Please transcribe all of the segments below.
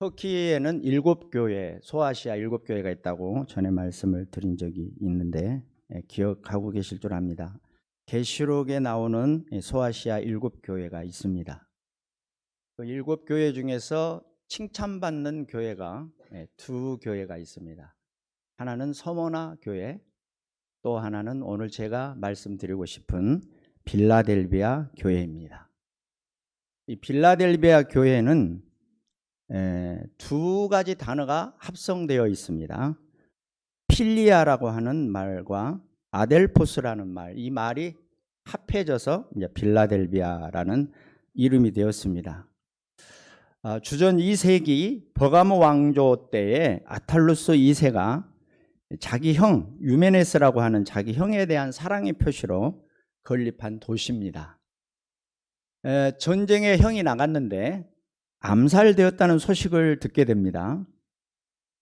터키에는 7교회, 소아시아 7교회가 있다고 전에 말씀을 드린 적이 있는데 기억하고 계실 줄 압니다. 계시록에 나오는 소아시아 7교회가 있습니다. 그 7교회 중에서 칭찬받는 교회가 2교회가 있습니다. 하나는 서머나 교회, 또 하나는 오늘 제가 말씀드리고 싶은 빌라델비아 교회입니다. 이 빌라델비아 교회는 두 가지 단어가 합성되어 있습니다. 필리아라고 하는 말과 아델포스라는 말, 이 말이 합해져서 이제 빌라델비아라는 이름이 되었습니다. 주전 2세기 버가모 왕조 때에 아탈루스 2세가 자기 형 유메네스라고 하는 자기 형에 대한 사랑의 표시로 건립한 도시입니다. 전쟁에 형이 나갔는데 암살되었다는 소식을 듣게 됩니다.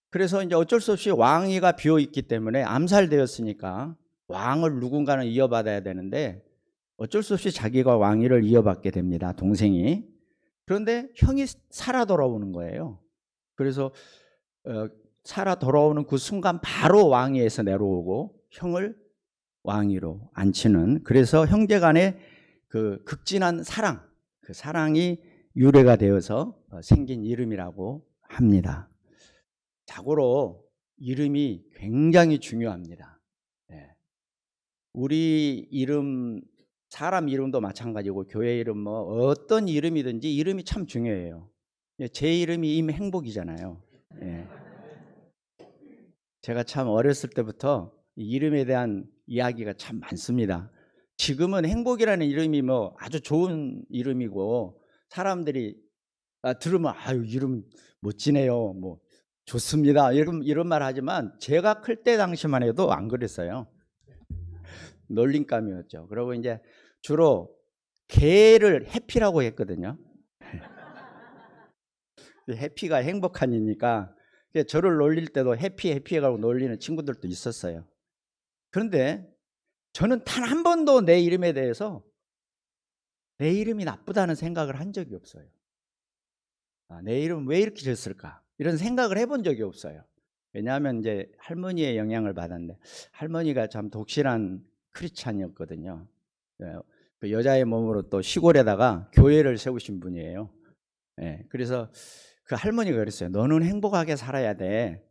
그래서 이제 어쩔 수 없이 왕위가 비어 있기 때문에 암살되었으니까 왕을 누군가는 이어받아야 되는데 어쩔 수 없이 자기가 왕위를 이어받게 됩니다. 동생이. 그런데 형이 살아 돌아오는 거예요. 그래서 살아 돌아오는 그 순간 바로 왕위에서 내려오고 형을 왕위로 앉히는, 그래서 형제간의 그 극진한 사랑, 그 사랑이 유래가 되어서 생긴 이름이라고 합니다. 자고로 이름이 굉장히 중요합니다. 우리 이름, 사람 이름도 마찬가지고 교회 이름 뭐 어떤 이름이든지 이름이 참 중요해요. 제 이름이 이미 행복이잖아요. 제가 참 어렸을 때부터 이름에 대한 이야기가 참 많습니다. 지금은 행복이라는 이름이 뭐 아주 좋은 이름이고 사람들이 들으면 아유 이름 멋지네요, 뭐 좋습니다, 이런 말 하지만 제가 클 때 당시만 해도 안 그랬어요. 놀림감이었죠. 그리고 이제 주로 개를 해피라고 했거든요. 해피가 행복한이니까 저를 놀릴 때도 해피 해가지고 놀리는 친구들도 있었어요. 그런데 저는 단 한 번도 내 이름에 대해서 내 이름이 나쁘다는 생각을 한 적이 없어요. 내 이름 왜 이렇게 졌을까? 이런 생각을 해본 적이 없어요. 왜냐하면 이제 할머니의 영향을 받았는데, 할머니가 참 독실한 크리스찬이었거든요. 그 여자의 몸으로 또 시골에다가 교회를 세우신 분이에요. 그래서 그 할머니가 그랬어요. 너는 행복하게 살아야 돼.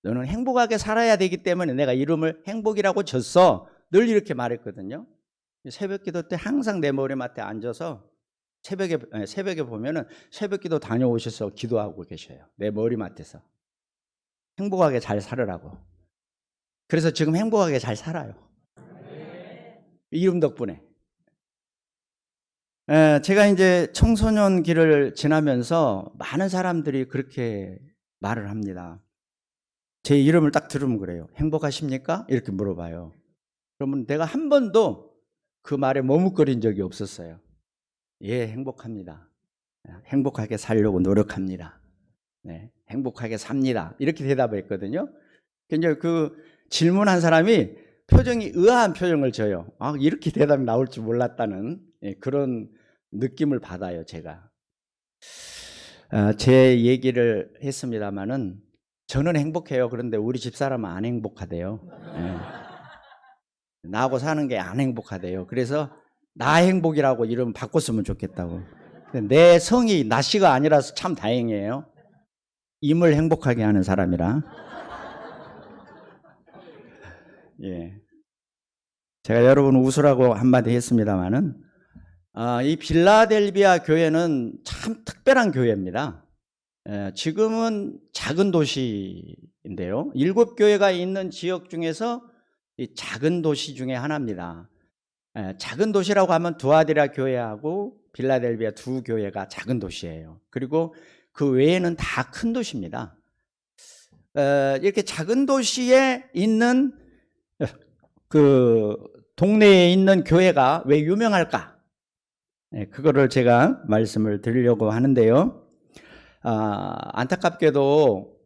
너는 행복하게 살아야 되기 때문에 내가 이름을 행복이라고 줬어. 늘 이렇게 말했거든요. 새벽 기도 때 항상 내 머리맡에 앉아서 새벽에 보면은 새벽 기도 다녀오셔서 기도하고 계셔요. 내 머리맡에서. 행복하게 잘 살으라고. 그래서 지금 행복하게 잘 살아요. 이름 덕분에. 제가 이제 청소년 길을 지나면서 많은 사람들이 그렇게 말을 합니다. 제 이름을 딱 들으면 그래요. 행복하십니까? 이렇게 물어봐요. 그러면 내가 한 번도 그 말에 머뭇거린 적이 없었어요. 예, 행복합니다. 행복하게 살려고 노력합니다. 행복하게 삽니다. 이렇게 대답했거든요. 이제 그 질문한 사람이 표정이 의아한 표정을 져요. 이렇게 대답이 나올 줄 몰랐다는 그런 느낌을 받아요, 제가. 제 얘기를 했습니다마는 저는 행복해요. 그런데 우리 집사람은 안 행복하대요. 나하고 사는 게 안 행복하대요. 그래서 나 행복이라고 이름 바꿨으면 좋겠다고. 내 성이 나씨가 아니라서 참 다행이에요. 임을 행복하게 하는 사람이라. 제가 여러분 웃으라고 한마디 했습니다마는 이 빌라델비아 교회는 참 특별한 교회입니다. 지금은 작은 도시인데요. 7교회가 있는 지역 중에서 이 작은 도시 중에 하나입니다. 작은 도시라고 하면 두아디라 교회하고 빌라델비아 2교회가 작은 도시예요. 그리고 그 외에는 다 큰 도시입니다. 이렇게 작은 도시에 있는 그 동네에 있는 교회가 왜 유명할까? 그거를 제가 말씀을 드리려고 하는데요. 안타깝게도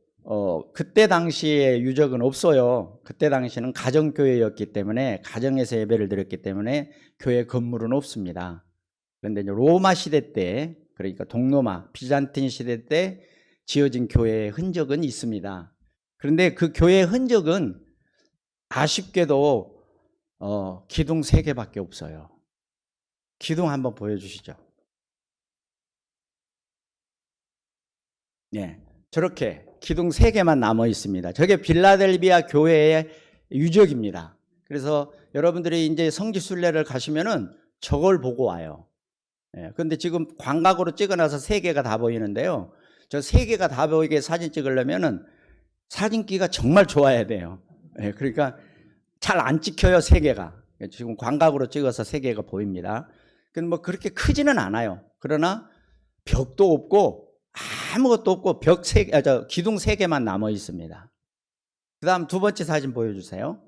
그때 당시에 유적은 없어요. 그때 당시는 가정교회였기 때문에, 가정에서 예배를 드렸기 때문에 교회 건물은 없습니다. 그런데 이제 로마 시대 때, 그러니까 동로마 비잔틴 시대 때 지어진 교회의 흔적은 있습니다. 그런데 그 교회의 흔적은 아쉽게도 기둥 3개밖에 없어요. 기둥 한번 보여주시죠. 네, 저렇게 기둥 3개만 남아 있습니다. 저게 빌라델비아 교회의 유적입니다. 그래서 여러분들이 이제 성지순례를 가시면은 저걸 보고 와요. 그런데 지금 광각으로 찍어놔서 3개가 다 보이는데요. 저 3개가 다 보이게 사진 찍으려면은 사진기가 정말 좋아야 돼요. 그러니까 잘 안 찍혀요, 3개가. 지금 광각으로 찍어서 3개가 보입니다. 근데 뭐 그렇게 크지는 않아요. 그러나 벽도 없고 아무것도 없고 기둥 3개만 남아 있습니다. 그 다음 2번째 사진 보여주세요.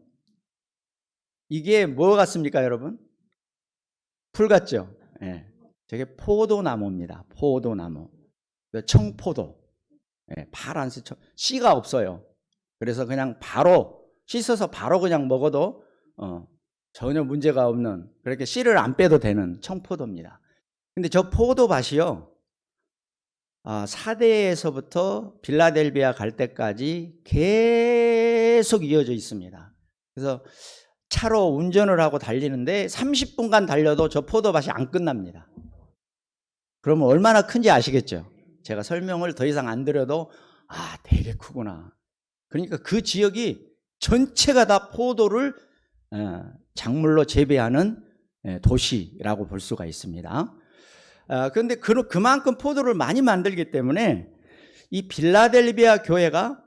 이게 뭐 같습니까, 여러분? 풀 같죠? 저게 포도나무입니다. 포도나무. 청포도. 파란색 씨가 없어요. 그래서 그냥 바로 씻어서 바로 그냥 먹어도 전혀 문제가 없는, 그렇게 씨를 안 빼도 되는 청포도입니다. 근데 저 포도밭이요, 사대에서부터 빌라델비아 갈 때까지 계속 이어져 있습니다. 그래서 차로 운전을 하고 달리는데 30분간 달려도 저 포도밭이 안 끝납니다. 그러면 얼마나 큰지 아시겠죠? 제가 설명을 더 이상 안 드려도 되게 크구나. 그러니까 그 지역이 전체가 다 포도를 작물로 재배하는 도시라고 볼 수가 있습니다. 그런데 그만큼 포도를 많이 만들기 때문에 이 빌라델비아 교회가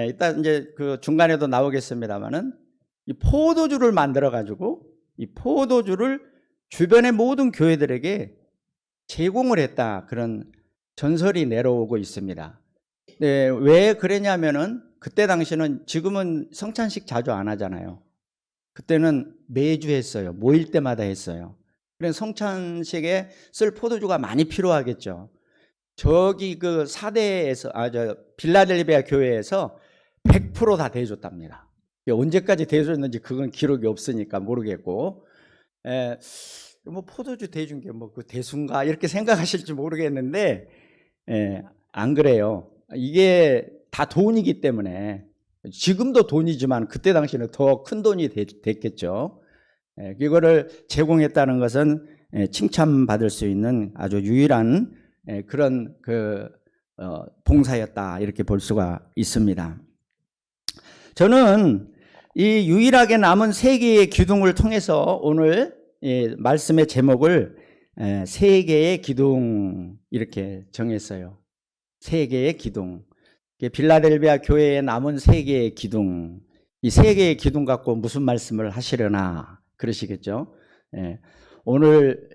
이따 이제 그 중간에도 나오겠습니다만은 이 포도주를 만들어 가지고 이 포도주를 주변의 모든 교회들에게 제공을 했다, 그런 전설이 내려오고 있습니다. 왜 그러냐면은 그때 당시는, 지금은 성찬식 자주 안 하잖아요. 그때는 매주 했어요. 모일 때마다 했어요. 그래서 성찬식에 쓸 포도주가 많이 필요하겠죠. 저기 그 사대에서 빌라델비아 교회에서 100% 다 대줬답니다. 언제까지 대줬는지 그건 기록이 없으니까 모르겠고, 뭐 포도주 대준 게 뭐 그 대수인가 이렇게 생각하실지 모르겠는데, 안 그래요. 이게 다 돈이기 때문에, 지금도 돈이지만 그때 당시에는 더 큰 돈이 됐겠죠. 이거를 제공했다는 것은 칭찬받을 수 있는 아주 유일한 그런 봉사였다, 이렇게 볼 수가 있습니다. 저는 이 유일하게 남은 3개의 기둥을 통해서 오늘 말씀의 제목을 3개의 기둥 이렇게 정했어요. 3개의 기둥. 빌라델비아 교회에 남은 3개의 기둥. 이 3개의 기둥 갖고 무슨 말씀을 하시려나 그러시겠죠. 오늘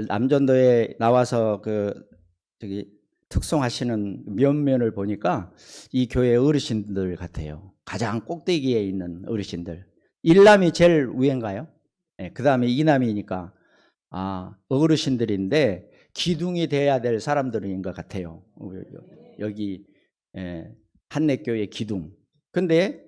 남전도에 나와서 특송하시는 면면을 보니까 이 교회 어르신들 같아요. 가장 꼭대기에 있는 어르신들. 1남이 제일 위인가요? 그 다음에 2남이니까 어르신들인데 기둥이 돼야 될 사람들인 것 같아요. 여기 한내교회 기둥. 근데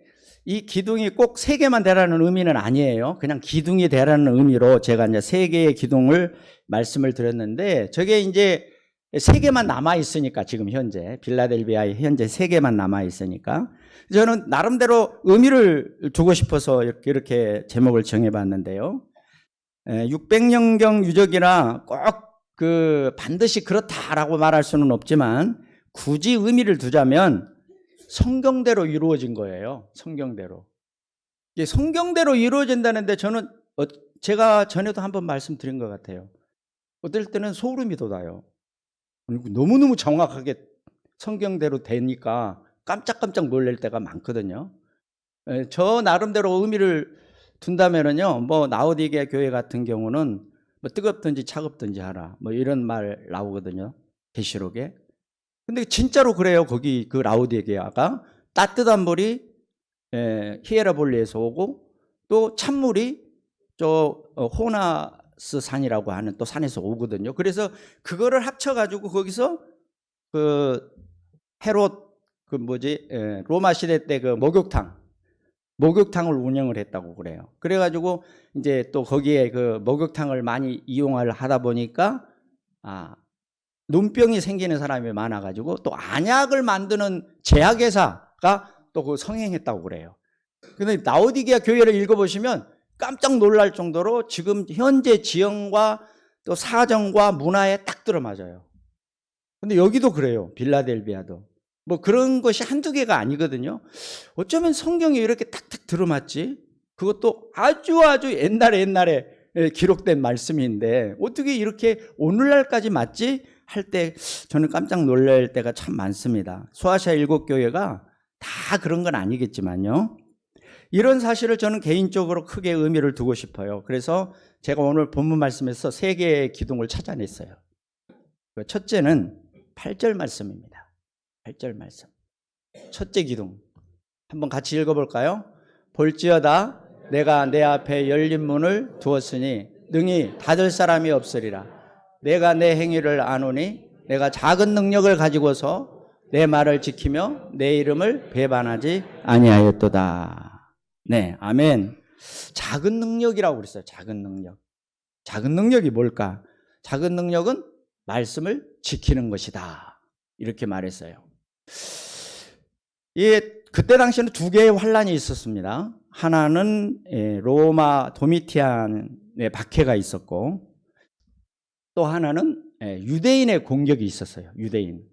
이 기둥이 꼭 3개만 되라는 의미는 아니에요. 그냥 기둥이 되라는 의미로 제가 이제 3개의 기둥을 말씀을 드렸는데, 저게 이제 3개만 남아 있으니까, 지금 현재 빌라델비아에 현재 3개만 남아 있으니까 저는 나름대로 의미를 두고 싶어서 이렇게 제목을 정해봤는데요. 600년경 유적이라 꼭 반드시 그렇다라고 말할 수는 없지만, 굳이 의미를 두자면 성경대로 이루어진 거예요. 성경대로. 이게 성경대로 이루어진다는데 저는 제가 전에도 한번 말씀드린 것 같아요. 어떨 때는 소름이 돋아요. 너무너무 정확하게 성경대로 되니까 깜짝깜짝 놀랄 때가 많거든요. 저 나름대로 의미를 둔다면은요, 뭐 라오디게아 교회 같은 경우는 뭐 뜨겁든지 차갑든지 하라, 뭐 이런 말 나오거든요, 계시록에. 근데 진짜로 그래요. 거기 그 라오디게아가 따뜻한 물이 히에라볼리에서 오고, 또 찬물이 호나스 산이라고 하는 또 산에서 오거든요. 그래서 그거를 합쳐가지고 거기서 헤롯 로마 시대 때 목욕탕을 운영을 했다고 그래요. 그래가지고 이제 또 거기에 목욕탕을 많이 이용을 하다 보니까 눈병이 생기는 사람이 많아가지고 또 안약을 만드는 제약회사가 또 그 성행했다고 그래요. 근데 라오디게아 교회를 읽어보시면 깜짝 놀랄 정도로 지금 현재 지형과 또 사정과 문화에 딱 들어맞아요. 근데 여기도 그래요. 빌라델비아도. 뭐 그런 것이 한두 개가 아니거든요. 어쩌면 성경에 이렇게 탁탁 들어맞지? 그것도 아주 옛날에 기록된 말씀인데 어떻게 이렇게 오늘날까지 맞지? 할 때 저는 깜짝 놀랄 때가 참 많습니다. 소아시아 7교회가 다 그런 건 아니겠지만요. 이런 사실을 저는 개인적으로 크게 의미를 두고 싶어요. 그래서 제가 오늘 본문 말씀에서 3개의 기둥을 찾아냈어요. 첫째는 8절 말씀입니다. 8절 말씀. 첫째 기둥. 한번 같이 읽어볼까요? 볼지어다 내가 내 앞에 열린 문을 두었으니 능히 닫을 사람이 없으리라. 내가 내 행위를 아노니 내가 작은 능력을 가지고서 내 말을 지키며 내 이름을 배반하지 아니하였도다. 네, 아멘. 작은 능력이라고 그랬어요. 작은 능력. 작은 능력이 뭘까? 작은 능력은 말씀을 지키는 것이다. 이렇게 말했어요. 그때 당시에는 2개의 환란이 있었습니다. 하나는 로마 도미티안의 박해가 있었고 또 하나는 유대인의 공격이 있었어요. 유대인.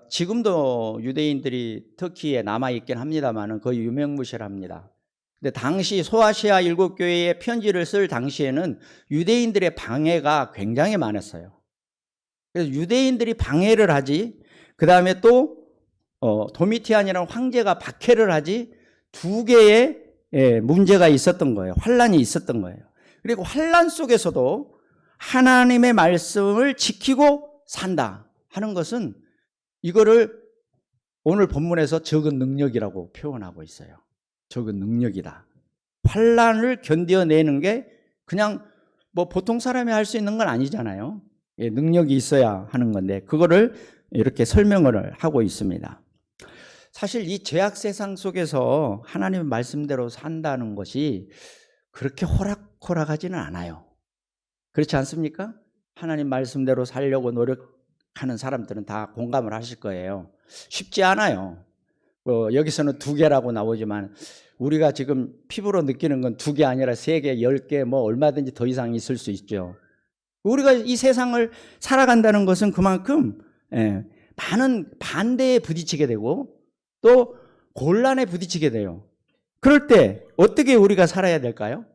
지금도 유대인들이 터키에 남아있긴 합니다만 거의 유명무실합니다. 근데 당시 소아시아 7교회의 편지를 쓸 당시에는 유대인들의 방해가 굉장히 많았어요. 그래서 유대인들이 방해를 하지, 그 다음에 또 도미티안이라는 황제가 박해를 하지 2개의 문제가 있었던 거예요. 환란이 있었던 거예요. 그리고 환란 속에서도 하나님의 말씀을 지키고 산다 하는 것은 이거를 오늘 본문에서 적은 능력이라고 표현하고 있어요. 적은 능력이다. 환란을 견뎌내는 게 그냥 뭐 보통 사람이 할 수 있는 건 아니잖아요. 능력이 있어야 하는 건데 그거를 이렇게 설명을 하고 있습니다. 사실 이 죄악 세상 속에서 하나님의 말씀대로 산다는 것이 그렇게 호락호락하지는 않아요. 그렇지 않습니까? 하나님 말씀대로 살려고 노력하는 사람들은 다 공감을 하실 거예요. 쉽지 않아요. 여기서는 2개라고 나오지만 우리가 지금 피부로 느끼는 건 2개 아니라 3개, 10개 뭐 얼마든지 더 이상 있을 수 있죠. 우리가 이 세상을 살아간다는 것은 그만큼 많은 반대에 부딪히게 되고 또 곤란에 부딪히게 돼요. 그럴 때 어떻게 우리가 살아야 될까요?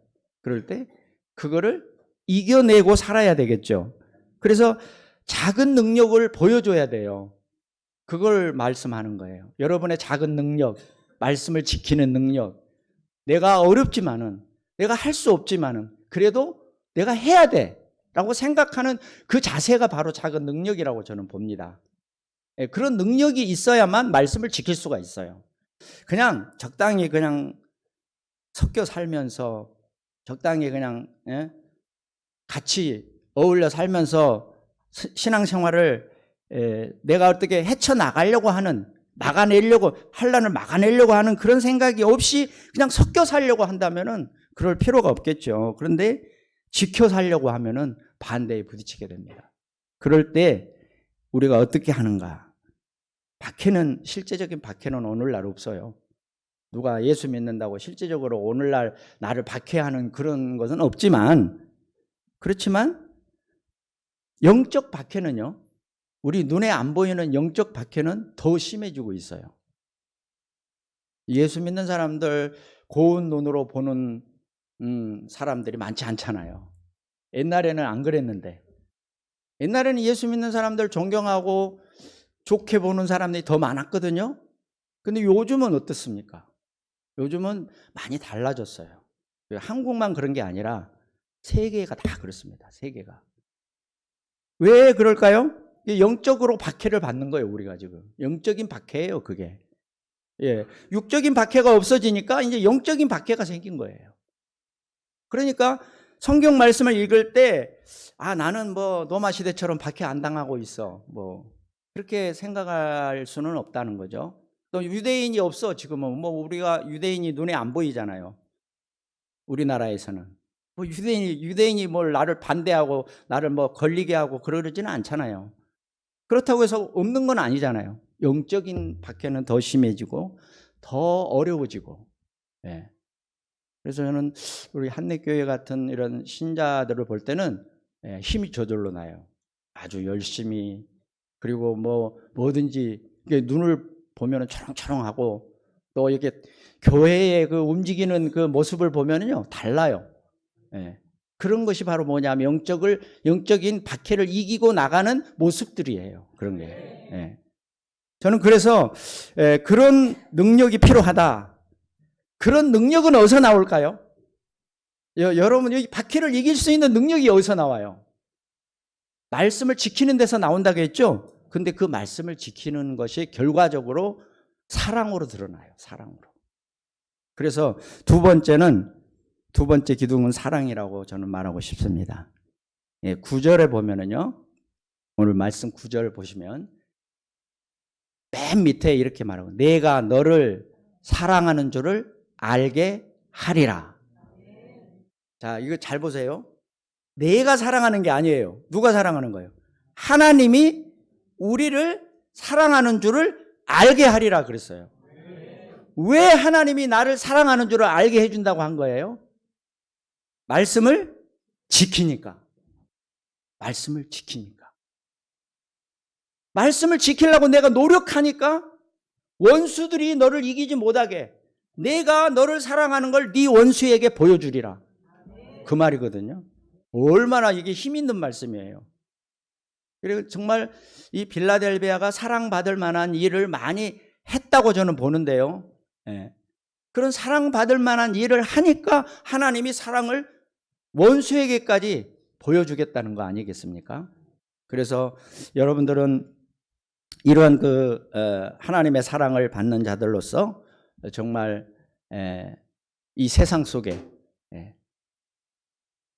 그럴 때 그거를 이겨내고 살아야 되겠죠. 그래서 작은 능력을 보여줘야 돼요. 그걸 말씀하는 거예요. 여러분의 작은 능력, 말씀을 지키는 능력, 내가 어렵지만은, 내가 할 수 없지만은 그래도 내가 해야 돼 라고 생각하는 그 자세가 바로 작은 능력이라고 저는 봅니다. 그런 능력이 있어야만 말씀을 지킬 수가 있어요. 그냥 적당히 그냥 섞여 살면서 적당히 그냥 같이 어울려 살면서 신앙생활을 내가 어떻게 헤쳐나가려고 하는, 환란을 막아내려고 하는 그런 생각이 없이 그냥 섞여 살려고 한다면은 그럴 필요가 없겠죠. 그런데 지켜 살려고 하면은 반대에 부딪히게 됩니다. 그럴 때 우리가 어떻게 하는가? 실제적인 박해는 오늘날 없어요. 누가 예수 믿는다고 실제적으로 오늘날 나를 박해하는 그런 것은 없지만, 그렇지만 영적 박해는요, 우리 눈에 안 보이는 영적 박해는 더 심해지고 있어요. 예수 믿는 사람들 고운 눈으로 보는 사람들이 많지 않잖아요. 옛날에는 안 그랬는데, 옛날에는 예수 믿는 사람들 존경하고 좋게 보는 사람들이 더 많았거든요. 근데 요즘은 어떻습니까? 요즘은 많이 달라졌어요. 한국만 그런 게 아니라 세계가 다 그렇습니다. 세계가. 왜 그럴까요? 영적으로 박해를 받는 거예요. 우리가 지금 영적인 박해예요. 그게 육적인 박해가 없어지니까 이제 영적인 박해가 생긴 거예요. 그러니까 성경 말씀을 읽을 때 나는 뭐 로마 시대처럼 박해 안 당하고 있어, 뭐 그렇게 생각할 수는 없다는 거죠. 또 유대인이 없어. 지금은 뭐 우리가 유대인이 눈에 안 보이잖아요. 우리나라에서는. 뭐 유대인이 뭘 나를 반대하고 나를 뭐 걸리게 하고 그러지는 않잖아요. 그렇다고 해서 없는 건 아니잖아요. 영적인 박해는 더 심해지고 더 어려워지고. 예. 그래서 저는 우리 한내교회 같은 이런 신자들을 볼 때는 힘이 저절로 나요. 아주 열심히, 그리고 뭐든지 눈을 보면은 초롱초롱하고, 또 이렇게 교회의 그 움직이는 그 모습을 보면은요 달라요. 예. 그런 것이 바로 뭐냐면 영적인 박해를 이기고 나가는 모습들이에요. 그런 게. 예. 저는 그래서 그런 능력이 필요하다. 그런 능력은 어디서 나올까요? 여러분, 여기 박해를 이길 수 있는 능력이 어디서 나와요? 말씀을 지키는 데서 나온다고 했죠? 근데 그 말씀을 지키는 것이 결과적으로 사랑으로 드러나요. 사랑으로. 그래서 두 번째 기둥은 사랑이라고 저는 말하고 싶습니다. 9절에 보면은요, 오늘 말씀 9절 보시면 맨 밑에 이렇게 말하고, 내가 너를 사랑하는 줄을 알게 하리라. 자, 이거 잘 보세요. 내가 사랑하는 게 아니에요. 누가 사랑하는 거예요? 하나님이 우리를 사랑하는 줄을 알게 하리라 그랬어요. 왜 하나님이 나를 사랑하는 줄을 알게 해준다고 한 거예요? 말씀을 지키니까. 말씀을 지키니까. 말씀을 지키려고 내가 노력하니까 원수들이 너를 이기지 못하게 내가 너를 사랑하는 걸 네 원수에게 보여주리라. 그 말이거든요. 얼마나 이게 힘 있는 말씀이에요. 그리고 정말 이 빌라델비아가 사랑받을 만한 일을 많이 했다고 저는 보는데요. 그런 사랑받을 만한 일을 하니까 하나님이 사랑을 원수에게까지 보여주겠다는 거 아니겠습니까? 그래서 여러분들은 이러한 하나님의 사랑을 받는 자들로서 정말 이 세상 속에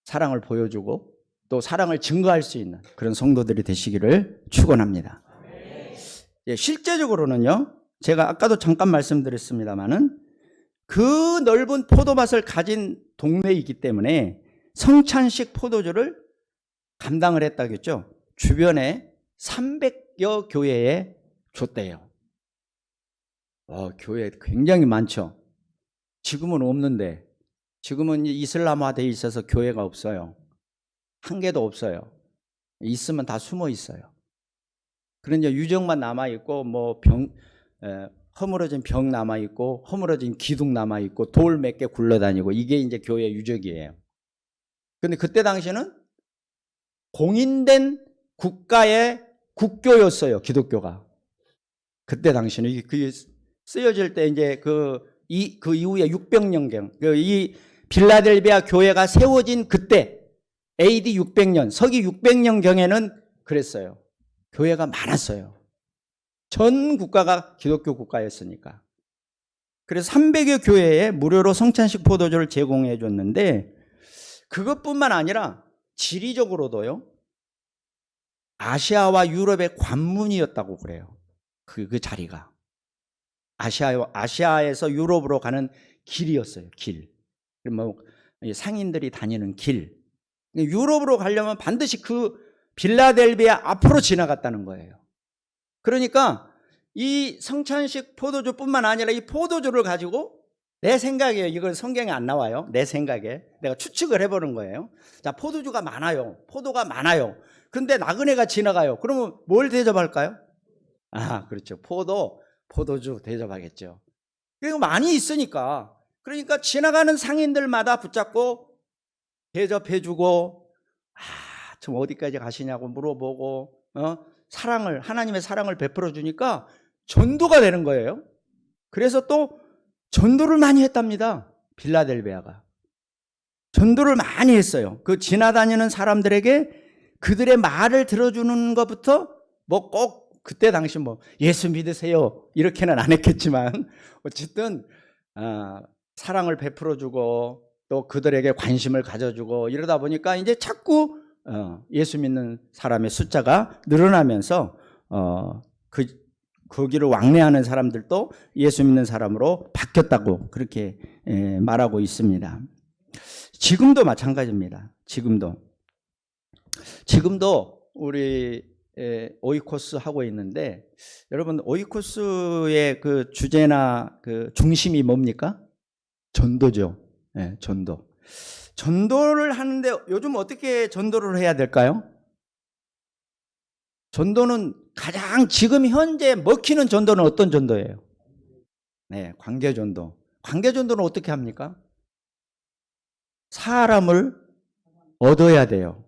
사랑을 보여주고 또 사랑을 증거할 수 있는 그런 성도들이 되시기를 축원합니다. 실제적으로는요, 제가 아까도 잠깐 말씀드렸습니다마는 그 넓은 포도밭을 가진 동네이기 때문에 성찬식 포도주를 감당을 했다겠죠. 주변에 300여 교회에 줬대요. 교회 굉장히 많죠. 지금은 없는데, 지금은 이슬람화되어 있어서 교회가 없어요. 한 개도 없어요. 있으면 다 숨어 있어요. 그런 유적만 남아 있고, 허물어진 벽 남아 있고, 허물어진 기둥 남아 있고, 돌 몇 개 굴러다니고, 이게 이제 교회 유적이에요. 근데 그때 당시에는 공인된 국가의 국교였어요, 기독교가. 그때 당시에는 그게 쓰여질 때 이제 그 이후에 600년경, 이 빌라델비아 교회가 세워진 그때 AD 600년, 서기 600년경에는 그랬어요. 교회가 많았어요. 전 국가가 기독교 국가였으니까. 그래서 300여 교회에 무료로 성찬식 포도주를 제공해 줬는데, 그것뿐만 아니라 지리적으로도요, 아시아와 유럽의 관문이었다고 그래요. 그 자리가. 아시아에서 유럽으로 가는 길이었어요. 길. 상인들이 다니는 길. 유럽으로 가려면 반드시 그 빌라델비아 앞으로 지나갔다는 거예요. 그러니까 이 성찬식 포도주뿐만 아니라 이 포도주를 가지고, 내 생각이에요. 이건 성경에 안 나와요. 내 생각에. 내가 추측을 해보는 거예요. 자, 포도주가 많아요. 포도가 많아요. 그런데 나그네가 지나가요. 그러면 뭘 대접할까요? 그렇죠. 포도주 대접하겠죠. 그리고 많이 있으니까. 그러니까 지나가는 상인들마다 붙잡고 대접해주고, 좀 어디까지 가시냐고 물어보고, 하나님의 사랑을 베풀어 주니까 전도가 되는 거예요. 그래서 또 전도를 많이 했답니다. 빌라델비아가. 전도를 많이 했어요. 그 지나다니는 사람들에게 그들의 말을 들어주는 것부터 꼭 그때 당시 예수 믿으세요 이렇게는 안 했겠지만 어쨌든 사랑을 베풀어주고 또 그들에게 관심을 가져주고 이러다 보니까 이제 자꾸 예수 믿는 사람의 숫자가 늘어나면서 거기를 왕래하는 사람들도 예수 믿는 사람으로 바뀌었다고 그렇게 말하고 있습니다. 지금도 마찬가지입니다. 지금도 우리 오이코스 하고 있는데, 여러분 오이코스의 그 주제나 그 중심이 뭡니까? 전도죠. 네, 전도. 전도를 하는데 요즘 어떻게 전도를 해야 될까요? 전도는 가장 지금 현재 먹히는 전도는 어떤 전도예요? 네, 관계전도. 관계전도는 어떻게 합니까? 사람을 얻어야 돼요.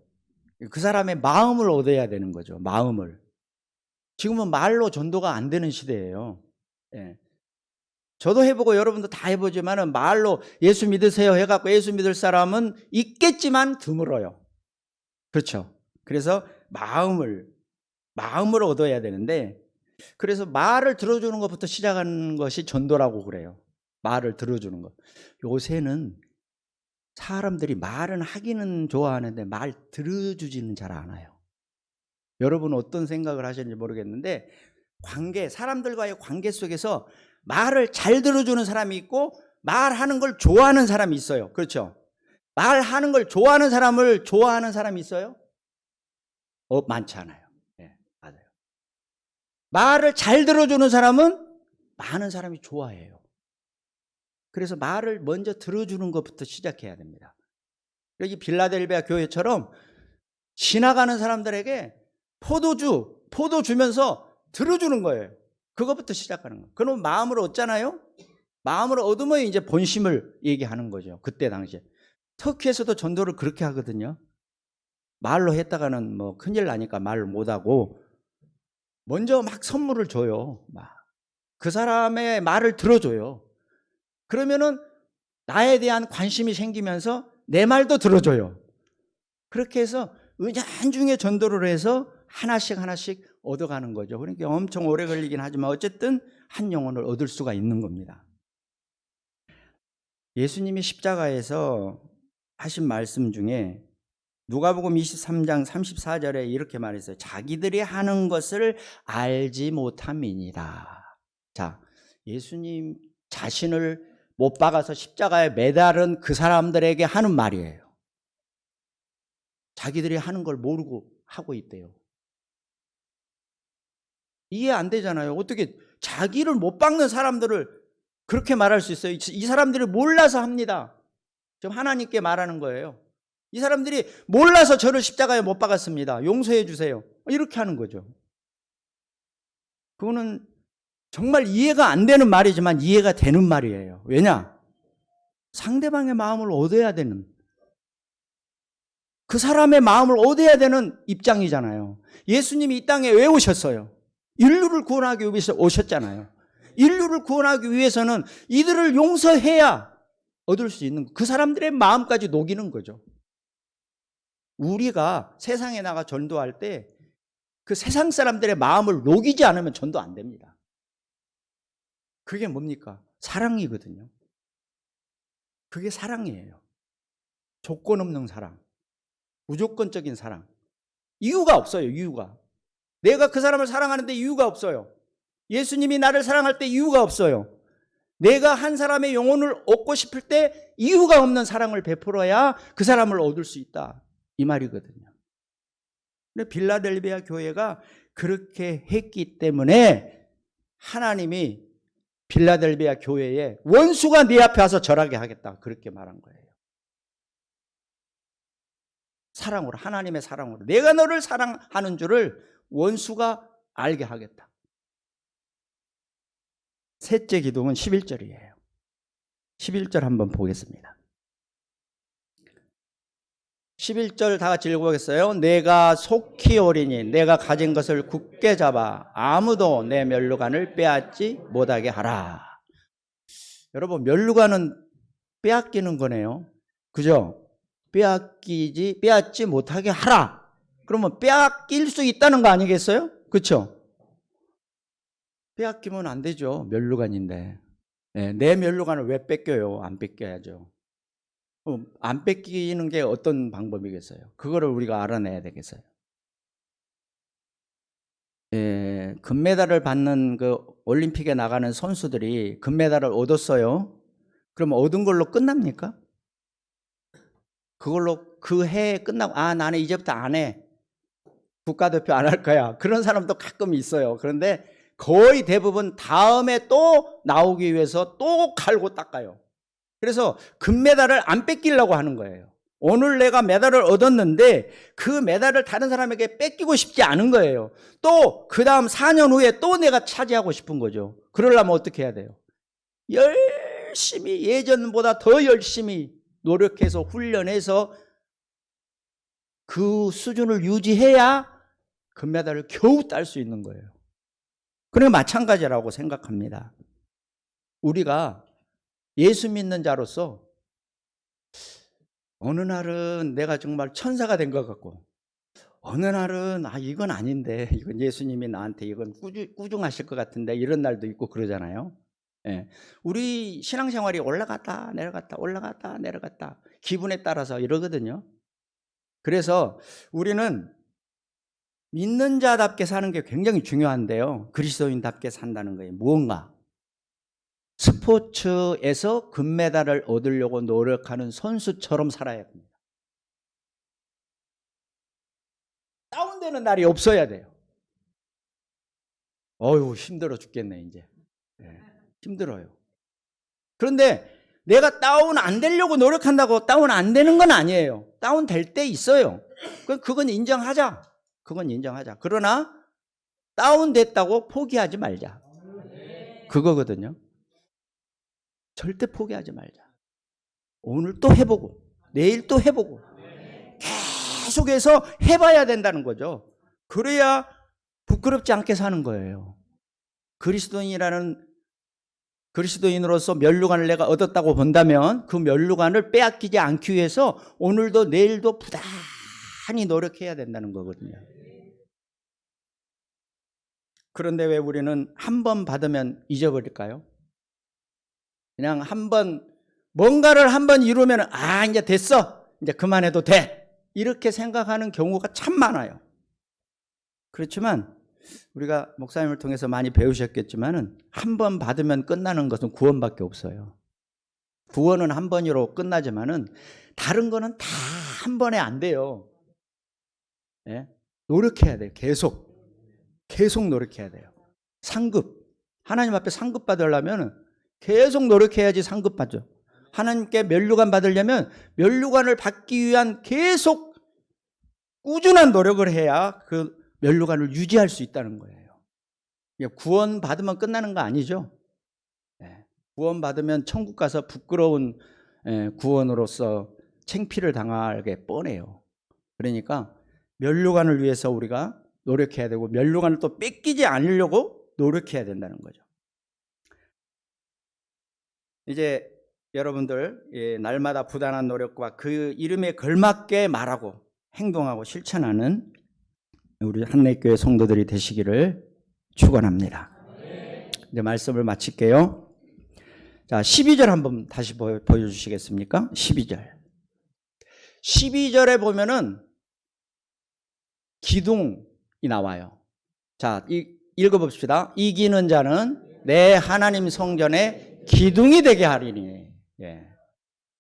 그 사람의 마음을 얻어야 되는 거죠. 마음을. 지금은 말로 전도가 안 되는 시대예요. 예. 저도 해보고 여러분도 다 해보지만은 말로 예수 믿으세요 해갖고 예수 믿을 사람은 있겠지만 드물어요. 그렇죠. 그래서 마음을 얻어야 되는데, 그래서 말을 들어주는 것부터 시작하는 것이 전도라고 그래요. 말을 들어주는 것. 요새는 사람들이 말은 하기는 좋아하는데 말 들어주지는 잘 않아요. 여러분은 어떤 생각을 하시는지 모르겠는데, 사람들과의 관계 속에서 말을 잘 들어주는 사람이 있고 말하는 걸 좋아하는 사람이 있어요. 그렇죠? 말하는 걸 좋아하는 사람을 좋아하는 사람이 있어요? 많지 않아요. 네, 맞아요. 말을 잘 들어주는 사람은 많은 사람이 좋아해요. 그래서 말을 먼저 들어주는 것부터 시작해야 됩니다. 여기 빌라델비아 교회처럼 지나가는 사람들에게 포도 주면서 들어주는 거예요. 그것부터 시작하는 거예요. 그러면 마음을 얻잖아요. 마음을 얻으면 이제 본심을 얘기하는 거죠. 그때 당시에. 터키에서도 전도를 그렇게 하거든요. 말로 했다가는 뭐 큰일 나니까 말을 못하고 먼저 막 선물을 줘요. 그 사람의 말을 들어줘요. 그러면은 나에 대한 관심이 생기면서 내 말도 들어줘요. 그렇게 해서 은연중에 전도를 해서 하나씩 얻어가는 거죠. 그러니까 엄청 오래 걸리긴 하지만 어쨌든 한 영혼을 얻을 수가 있는 겁니다. 예수님이 십자가에서 하신 말씀 중에 누가복음 23장 34절에 이렇게 말했어요. 자기들이 하는 것을 알지 못함이니라. 자, 예수님 자신을 못 박아서 십자가에 매달은 그 사람들에게 하는 말이에요. 자기들이 하는 걸 모르고 하고 있대요. 이해 안 되잖아요. 어떻게 자기를 못 박는 사람들을 그렇게 말할 수 있어요? 이 사람들이 몰라서 합니다. 지금 하나님께 말하는 거예요. 이 사람들이 몰라서 저를 십자가에 못 박았습니다. 용서해 주세요. 이렇게 하는 거죠. 그거는 정말 이해가 안 되는 말이지만 이해가 되는 말이에요. 왜냐? 상대방의 마음을 얻어야 되는, 그 사람의 마음을 얻어야 되는 입장이잖아요. 예수님이 이 땅에 왜 오셨어요? 인류를 구원하기 위해서 오셨잖아요. 인류를 구원하기 위해서는 이들을 용서해야 얻을 수 있는, 그 사람들의 마음까지 녹이는 거죠. 우리가 세상에 나가 전도할 때 그 세상 사람들의 마음을 녹이지 않으면 전도 안 됩니다. 그게 뭡니까? 사랑이거든요. 그게 사랑이에요. 조건 없는 사랑, 무조건적인 사랑. 이유가 없어요. 이유가. 내가 그 사람을 사랑하는데 이유가 없어요. 예수님이 나를 사랑할 때 이유가 없어요. 내가 한 사람의 영혼을 얻고 싶을 때 이유가 없는 사랑을 베풀어야 그 사람을 얻을 수 있다, 이 말이거든요. 근데 빌라델비아 교회가 그렇게 했기 때문에 하나님이 빌라델비아 교회에 원수가 네 앞에 와서 절하게 하겠다, 그렇게 말한 거예요. 사랑으로, 하나님의 사랑으로 내가 너를 사랑하는 줄을 원수가 알게 하겠다. 셋째 기둥은 11절이에요. 11절 한번 보겠습니다. 11절 다 같이 읽어보겠어요. 내가 속히 오리니 내가 가진 것을 굳게 잡아 아무도 내 면류관을 빼앗지 못하게 하라. 여러분, 면류관은 빼앗기는 거네요. 그죠? 빼앗지 못하게 하라. 그러면 빼앗길 수 있다는 거 아니겠어요? 그렇죠? 빼앗기면 안 되죠. 면류관인데. 네, 내 면류관을 왜 뺏겨요? 안 뺏겨야죠. 안 뺏기는 게 어떤 방법이겠어요? 그거를 우리가 알아내야 되겠어요. 금메달을 받는 그 올림픽에 나가는 선수들이 금메달을 얻었어요. 그럼 얻은 걸로 끝납니까? 그걸로 그 해 끝나고 나는 이제부터 안 해. 국가대표 안 할 거야. 그런 사람도 가끔 있어요. 그런데 거의 대부분 다음에 또 나오기 위해서 또 갈고 닦아요. 그래서 금메달을 안 뺏기려고 하는 거예요. 오늘 내가 메달을 얻었는데 그 메달을 다른 사람에게 뺏기고 싶지 않은 거예요. 또 그 다음 4년 후에 또 내가 차지하고 싶은 거죠. 그러려면 어떻게 해야 돼요? 열심히, 예전보다 더 열심히 노력해서 훈련해서 그 수준을 유지해야 금메달을 겨우 딸 수 있는 거예요. 그러니까 마찬가지라고 생각합니다. 우리가 예수 믿는 자로서 어느 날은 내가 정말 천사가 된 것 같고, 어느 날은 이건 아닌데, 이건 예수님이 나한테 이건 꾸중하실 것 같은데, 이런 날도 있고 그러잖아요. 예. 우리 신앙생활이 올라갔다 내려갔다 올라갔다 내려갔다 기분에 따라서 이러거든요. 그래서 우리는 믿는 자답게 사는 게 굉장히 중요한데요. 그리스도인답게 산다는 거예요. 무언가 스포츠에서 금메달을 얻으려고 노력하는 선수처럼 살아야 됩니다. 다운되는 날이 없어야 돼요. 어휴, 힘들어 죽겠네 이제. 힘들어요. 그런데 내가 다운 안 되려고 노력한다고 다운 안 되는 건 아니에요. 다운 될 때 있어요. 그건 인정하자. 그건 인정하자. 그러나 다운 됐다고 포기하지 말자. 그거거든요. 절대 포기하지 말자. 오늘 또 해보고 내일 또 해보고 계속해서 해봐야 된다는 거죠. 그래야 부끄럽지 않게 사는 거예요. 그리스도인으로서 면류관을 내가 얻었다고 본다면 그 면류관을 빼앗기지 않기 위해서 오늘도 내일도 부단히 노력해야 된다는 거거든요. 그런데 왜 우리는 한 번 받으면 잊어버릴까요? 그냥 뭔가를 한 번 이루면 이제 됐어. 이제 그만해도 돼. 이렇게 생각하는 경우가 참 많아요. 그렇지만 우리가 목사님을 통해서 많이 배우셨겠지만은 한 번 받으면 끝나는 것은 구원밖에 없어요. 구원은 한 번으로 끝나지만은 다른 거는 다 한 번에 안 돼요. 예? 노력해야 돼요. 계속 노력해야 돼요. 상급, 하나님 앞에 상급 받으려면 계속 노력해야지 상급 받죠. 하나님께 면류관 받으려면 면류관을 받기 위한 계속 꾸준한 노력을 해야 그 면류관을 유지할 수 있다는 거예요. 구원 받으면 끝나는 거 아니죠. 구원 받으면 천국 가서 부끄러운 구원으로서 창피를 당하게 뻔해요. 그러니까 면류관을 위해서 우리가 노력해야 되고 면류관을 또 뺏기지 않으려고 노력해야 된다는 거죠. 이제 여러분들 날마다 부단한 노력과 그 이름에 걸맞게 말하고 행동하고 실천하는 우리 한래교회 성도들이 되시기를 축원합니다. 이제 말씀을 마칠게요. 자, 12절 한번 다시 보여주시겠습니까? 12절에 보면은 기둥이 나와요. 자, 읽어봅시다. 이기는 자는 내 하나님 성전에 기둥이 되게 하리니.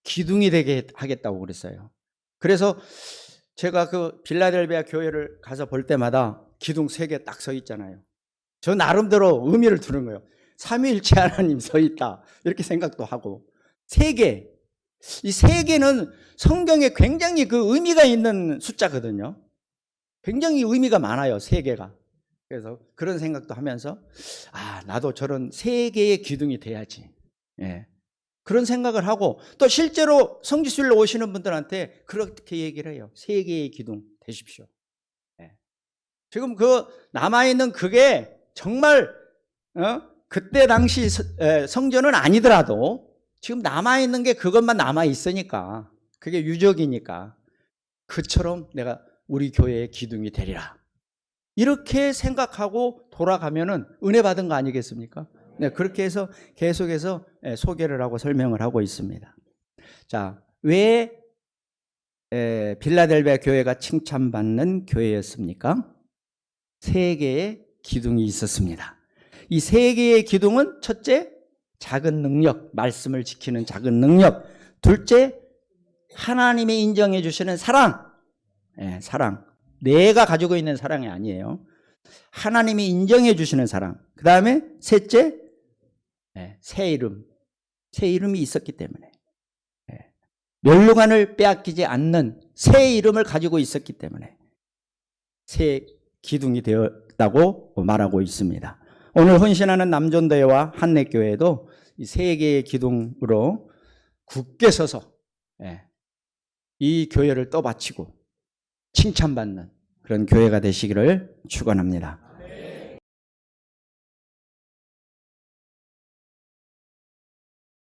기둥이 되게 하겠다고 그랬어요. 그래서 제가 그 빌라델비아 교회를 가서 볼 때마다 기둥 3개 딱 서 있잖아요. 저 나름대로 의미를 두는 거예요. 삼위일체 하나님 서 있다. 이렇게 생각도 하고. 3개. 이 3개는 성경에 굉장히 그 의미가 있는 숫자거든요. 굉장히 의미가 많아요. 3개가. 그래서 그런 생각도 하면서 나도 저런 3개의 기둥이 돼야지. 그런 생각을 하고 또 실제로 성지순례 오시는 분들한테 그렇게 얘기를 해요. 3개의 기둥 되십시오. 지금 그 남아있는 그게 정말 그때 당시 성전은 아니더라도 지금 남아있는 게 그것만 남아있으니까 그게 유적이니까 그처럼 내가 우리 교회의 기둥이 되리라. 이렇게 생각하고 돌아가면은 은혜 받은 거 아니겠습니까? 네, 그렇게 해서 계속해서 소개를 하고 설명을 하고 있습니다. 자, 왜 빌라델비아 교회가 칭찬받는 교회였습니까? 3개의 기둥이 있었습니다. 이 3개의 기둥은 첫째, 작은 능력, 말씀을 지키는 작은 능력. 둘째, 하나님이 인정해 주시는 사랑. 예, 사랑. 내가 가지고 있는 사랑이 아니에요. 하나님이 인정해 주시는 사랑. 그 다음에 셋째, 새 이름. 새 이름이 있었기 때문에. 멸류관을 빼앗기지 않는 새 이름을 가지고 있었기 때문에 새 기둥이 되었다고 말하고 있습니다. 오늘 헌신하는 남존대회와 한내교회도 이 세 개의 기둥으로 굳게 서서 이 교회를 떠받치고 칭찬받는 그런 교회가 되시기를 축원합니다.